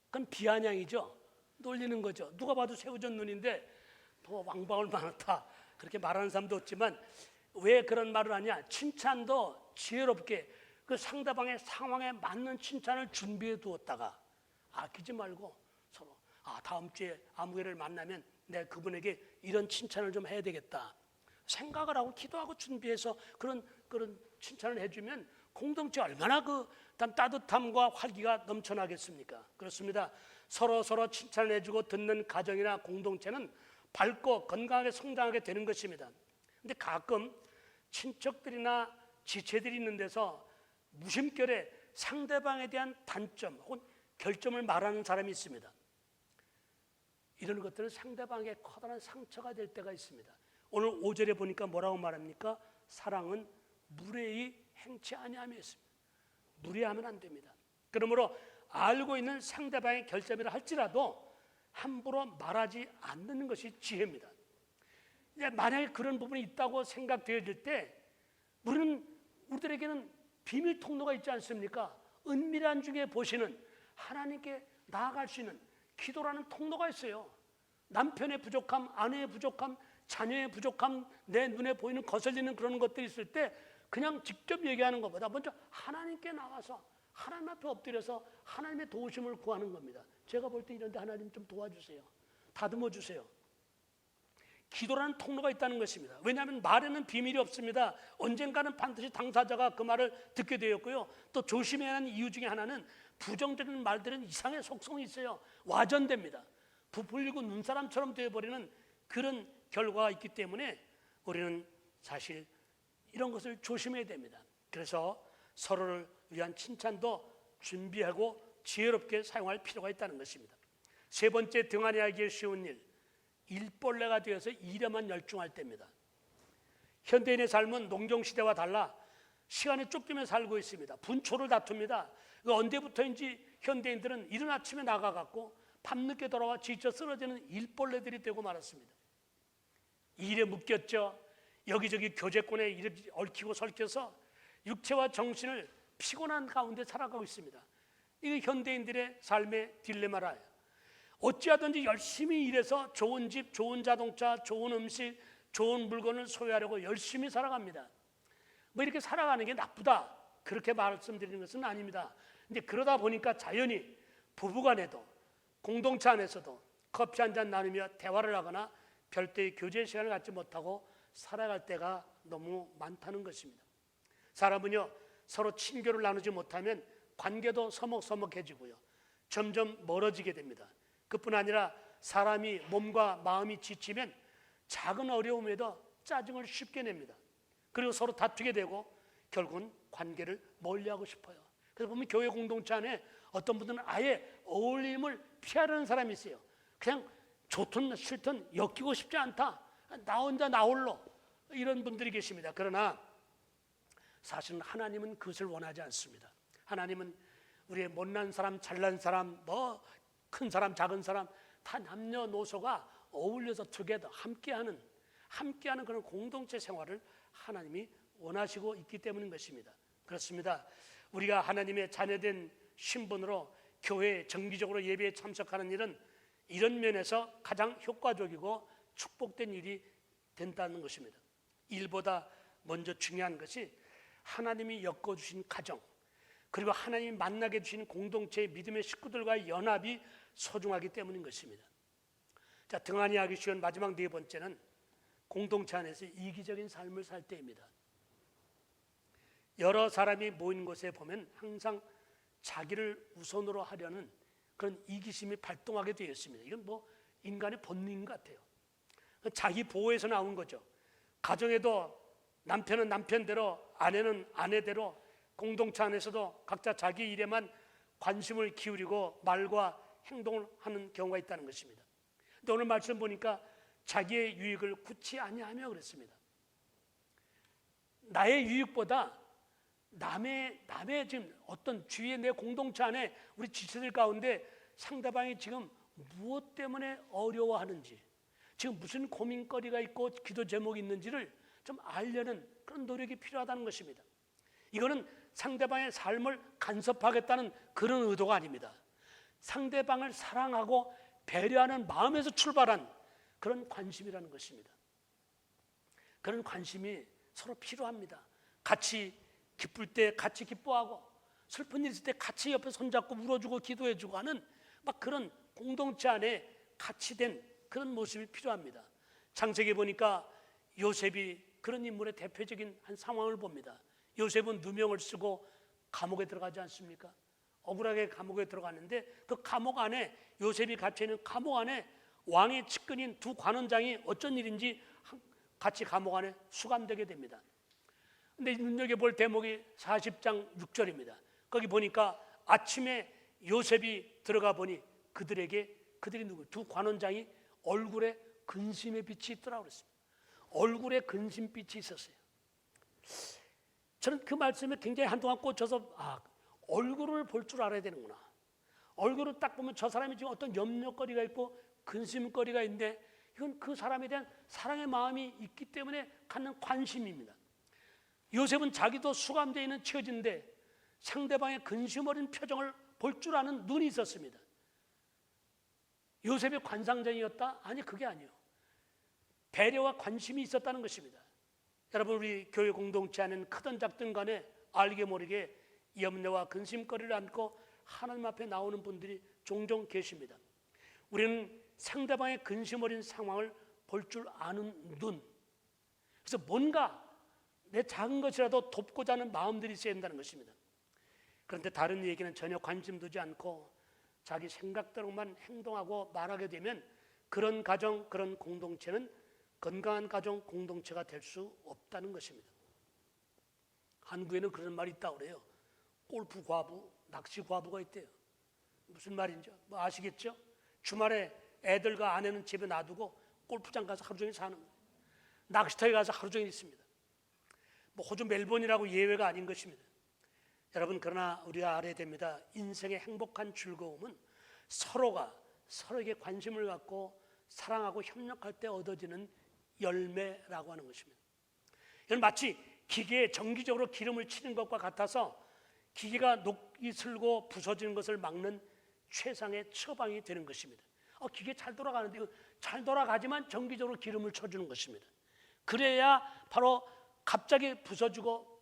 그건 비아냥이죠. 놀리는 거죠. 누가 봐도 새우젓 눈인데 더 왕방울 많았다 그렇게 말하는 사람도 없지만 왜 그런 말을 하냐? 칭찬도 지혜롭게 그 상대방의 상황에 맞는 칭찬을 준비해 두었다가 아끼지 말고 서로 다음 주에 아무개를 만나면 내가 그분에게 이런 칭찬을 좀 해야 되겠다 생각을 하고 기도하고 준비해서 그런 칭찬을 해주면 공동체 얼마나 그 따뜻함과 활기가 넘쳐나겠습니까? 그렇습니다. 서로 칭찬을 해주고 듣는 가정이나 공동체는 밝고 건강하게 성장하게 되는 것입니다. 근데 가끔 친척들이나 지체들이 있는 데서 무심결에 상대방에 대한 단점 혹은 결점을 말하는 사람이 있습니다. 이런 것들은 상대방에게 커다란 상처가 될 때가 있습니다. 오늘 5절에 보니까 뭐라고 말합니까? 사랑은 무례히 행치 아니하며 했습니다. 무례하면 안 됩니다. 그러므로 알고 있는 상대방의 결점이라 할지라도 함부로 말하지 않는 것이 지혜입니다. 만약에 그런 부분이 있다고 생각되어질 때 우리들에게는 비밀 통로가 있지 않습니까? 은밀한 중에 보시는 하나님께 나아갈 수 있는 기도라는 통로가 있어요. 남편의 부족함, 아내의 부족함, 자녀의 부족함, 내 눈에 보이는 거슬리는 그런 것들이 있을 때 그냥 직접 얘기하는 것보다 먼저 하나님께 나가서 하나님 앞에 엎드려서 하나님의 도우심을 구하는 겁니다. 제가 볼 때 이런데 하나님 좀 도와주세요. 다듬어 주세요. 기도라는 통로가 있다는 것입니다. 왜냐하면 말에는 비밀이 없습니다. 언젠가는 반드시 당사자가 그 말을 듣게 되었고요. 또 조심해야 하는 이유 중에 하나는 부정적인 말들은 이상의 속성이 있어요. 와전됩니다. 부풀리고 눈사람처럼 되어버리는 그런 결과가 있기 때문에 우리는 사실 이런 것을 조심해야 됩니다. 그래서 서로를 위한 칭찬도 준비하고 지혜롭게 사용할 필요가 있다는 것입니다. 세 번째, 등한히 하기에 쉬운 일, 일벌레가 되어서 일에만 열중할 때입니다. 현대인의 삶은 농경시대와 달라 시간에 쫓기며 살고 있습니다. 분초를 다툽니다. 언제부터인지 현대인들은 이른 아침에 나가갖고 밤늦게 돌아와 지쳐 쓰러지는 일벌레들이 되고 말았습니다. 일에 묶였죠. 여기저기 교제권에 이렇게 얽히고 설켜서 육체와 정신을 피곤한 가운데 살아가고 있습니다. 이게 현대인들의 삶의 딜레마라요. 어찌하든지 열심히 일해서 좋은 집, 좋은 자동차, 좋은 음식, 좋은 물건을 소유하려고 열심히 살아갑니다. 이렇게 살아가는 게 나쁘다 그렇게 말씀드리는 것은 아닙니다. 근데 그러다 보니까 자연히 부부간에도 공동체 안에서도 커피 한잔 나누며 대화를 하거나 별도의 교제 시간을 갖지 못하고 살아갈 때가 너무 많다는 것입니다. 사람은요 서로 친교를 나누지 못하면 관계도 서먹서먹해지고요 점점 멀어지게 됩니다. 그뿐 아니라 사람이 몸과 마음이 지치면 작은 어려움에도 짜증을 쉽게 냅니다. 그리고 서로 다투게 되고 결국은 관계를 멀리하고 싶어요. 그래서 보면 교회 공동체 안에 어떤 분들은 아예 어울림을 피하려는 사람이 있어요. 그냥 좋든 싫든 엮이고 싶지 않다. 나 혼자 나 홀로 이런 분들이 계십니다. 그러나 사실은 하나님은 그것을 원하지 않습니다. 하나님은 우리의 못난 사람, 잘난 사람, 뭐 큰 사람, 작은 사람 다 남녀노소가 어울려서 together 함께하는 그런 공동체 생활을 하나님이 원하시고 있기 때문인 것입니다. 그렇습니다. 우리가 하나님의 자녀된 신분으로 교회에 정기적으로 예배에 참석하는 일은 이런 면에서 가장 효과적이고 축복된 일이 된다는 것입니다. 일보다 먼저 중요한 것이 하나님이 엮어주신 가정, 그리고 하나님이 만나게 해주신 공동체의 믿음의 식구들과의 연합이 소중하기 때문인 것입니다. 자, 등한히 하기 쉬운 마지막 네 번째는 공동체 안에서 이기적인 삶을 살 때입니다. 여러 사람이 모인 곳에 보면 항상 자기를 우선으로 하려는 그런 이기심이 발동하게 되어 있습니다. 이건 뭐 인간의 본능 같아요. 자기 보호에서 나온 거죠. 가정에도 남편은 남편대로, 아내는 아내대로, 공동체 안에서도 각자 자기 일에만 관심을 기울이고 말과 행동을 하는 경우가 있다는 것입니다. 근데 오늘 말씀 보니까 자기의 유익을 굳이 아니하며 그랬습니다. 나의 유익보다 남의 지금 어떤 주위의 내 공동체 안에 우리 지체들 가운데 상대방이 지금 무엇 때문에 어려워하는지, 지금 무슨 고민거리가 있고 기도 제목이 있는지를 좀 알려는 그런 노력이 필요하다는 것입니다. 이거는 상대방의 삶을 간섭하겠다는 그런 의도가 아닙니다. 상대방을 사랑하고 배려하는 마음에서 출발한 그런 관심이라는 것입니다. 그런 관심이 서로 필요합니다. 같이 기쁠 때 같이 기뻐하고, 슬픈 일 있을 때 같이 옆에 손잡고 울어주고 기도해주고 하는 막 그런 공동체 안에 같이 된 그런 모습이 필요합니다. 창세기 보니까 요셉이 그런 인물의 대표적인 한 상황을 봅니다. 요셉은 누명을 쓰고 감옥에 들어가지 않습니까? 억울하게 감옥에 들어갔는데 그 감옥 안에, 요셉이 갇혀있는 감옥 안에 왕의 측근인 두 관원장이 어쩐 일인지 같이 감옥 안에 수감되게 됩니다. 근데 눈여겨볼 대목이 40장 6절입니다. 거기 보니까 아침에 요셉이 들어가 보니 그들이 누구? 두 관원장이 얼굴에 근심의 빛이 있더라고 그랬습니다. 얼굴에 근심빛이 있었어요. 저는 그 말씀에 굉장히 한동안 꽂혀서 얼굴을 볼 줄 알아야 되는구나. 얼굴을 딱 보면 저 사람이 지금 어떤 염려거리가 있고 근심거리가 있는데 이건 그 사람에 대한 사랑의 마음이 있기 때문에 갖는 관심입니다. 요셉은 자기도 수감되어 있는 처지인데 상대방의 근심 어린 표정을 볼 줄 아는 눈이 있었습니다. 요셉의 관상정이었다? 아니, 그게 아니에요. 배려와 관심이 있었다는 것입니다. 여러분, 우리 교회 공동체 안에는 크든 작든 간에 알게 모르게 염려와 근심거리를 안고 하나님 앞에 나오는 분들이 종종 계십니다. 우리는 상대방의 근심 어린 상황을 볼 줄 아는 눈, 그래서 뭔가 내 작은 것이라도 돕고자 하는 마음들이 있어야 된다는 것입니다. 그런데 다른 얘기는 전혀 관심 두지 않고 자기 생각대로만 행동하고 말하게 되면 그런 가정, 그런 공동체는 건강한 가정 공동체가 될 수 없다는 것입니다. 한국에는 그런 말이 있다고 그래요. 골프 과부, 낚시 과부가 있대요. 무슨 말인지 뭐 아시겠죠? 주말에 애들과 아내는 집에 놔두고 골프장 가서 하루 종일 사는 거예요. 낚시터에 가서 하루 종일 있습니다. 뭐 호주 멜번이라고 예외가 아닌 것입니다. 여러분, 그러나 우리가 알아야 됩니다. 인생의 행복한 즐거움은 서로가 서로에게 관심을 갖고 사랑하고 협력할 때 얻어지는 열매라고 하는 것입니다. 이건 마치 기계에 정기적으로 기름을 치는 것과 같아서 기계가 녹이 슬고 부서지는 것을 막는 최상의 처방이 되는 것입니다. 기계 잘 돌아가는데 이거 잘 돌아가지만 정기적으로 기름을 쳐주는 것입니다. 그래야 바로 갑자기 부서지고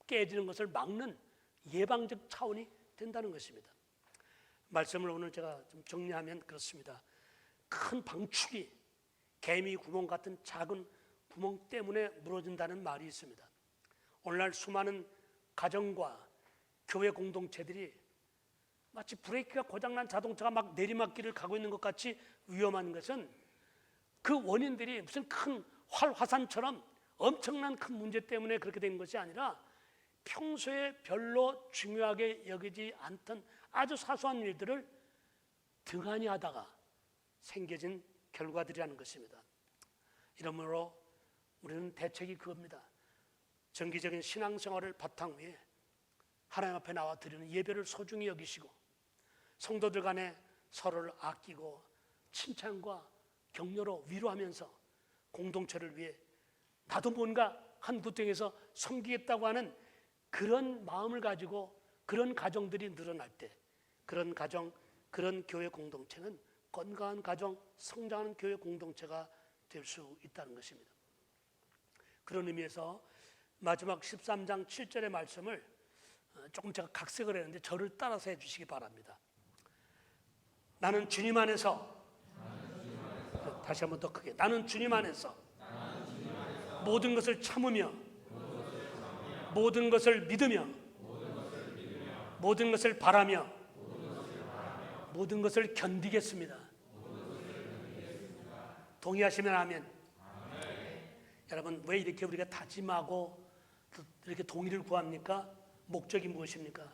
깨지는 것을 막는 예방적 차원이 된다는 것입니다. 말씀을 오늘 제가 좀 정리하면 그렇습니다. 큰 방축이 개미 구멍 같은 작은 구멍 때문에 무너진다는 말이 있습니다. 오늘날 수많은 가정과 교회 공동체들이 마치 브레이크가 고장난 자동차가 막 내리막길을 가고 있는 것 같이 위험한 것은 그 원인들이 무슨 큰 활화산처럼 엄청난 큰 문제 때문에 그렇게 된 것이 아니라 평소에 별로 중요하게 여기지 않던 아주 사소한 일들을 등한히 하다가 생겨진 결과들이라는 것입니다. 이러므로 우리는 대책이 그겁니다. 정기적인 신앙생활을 바탕 위에 하나님 앞에 나와 드리는 예배를 소중히 여기시고 성도들 간에 서로를 아끼고 칭찬과 격려로 위로하면서 공동체를 위해 나도 뭔가 한 구덩이에서 섬기겠다고 하는 그런 마음을 가지고 그런 가정들이 늘어날 때 그런 가정, 그런 교회 공동체는 건강한 가정, 성장하는 교회 공동체가 될 수 있다는 것입니다. 그런 의미에서 마지막 13장 7절의 말씀을 조금 제가 각색을 했는데 저를 따라서 해주시기 바랍니다. 나는 주님 안에서, 다시 한번 더 크게, 나는 주님 안에서 모든 것을 참으며 모든 것을 믿으며 모든 것을 바라며 모든 것을 견디겠습니다. 동의하시면 아멘. 여러분, 왜 이렇게 우리가 다짐하고 이렇게 동의를 구합니까? 목적이 무엇입니까?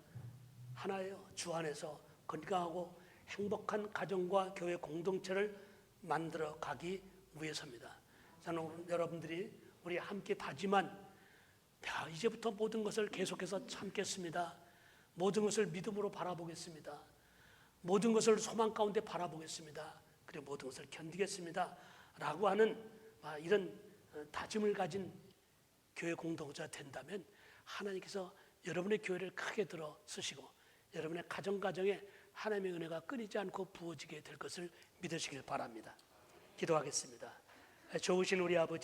하나예요. 주 안에서 건강하고 행복한 가정과 교회 공동체를 만들어 가기 위해서입니다. 저는 여러분들이 우리 함께 다짐한 이제부터 모든 것을 계속해서 참겠습니다. 모든 것을 믿음으로 바라보겠습니다. 모든 것을 소망 가운데 바라보겠습니다. 그리고 모든 것을 견디겠습니다. 라고 하는 이런 다짐을 가진 교회 공동체가 된다면 하나님께서 여러분의 교회를 크게 들어 쓰시고 여러분의 가정에 하나님의 은혜가 끊이지 않고 부어지게 될 것을 믿으시길 바랍니다. 기도하겠습니다. 좋으신 우리 아버지,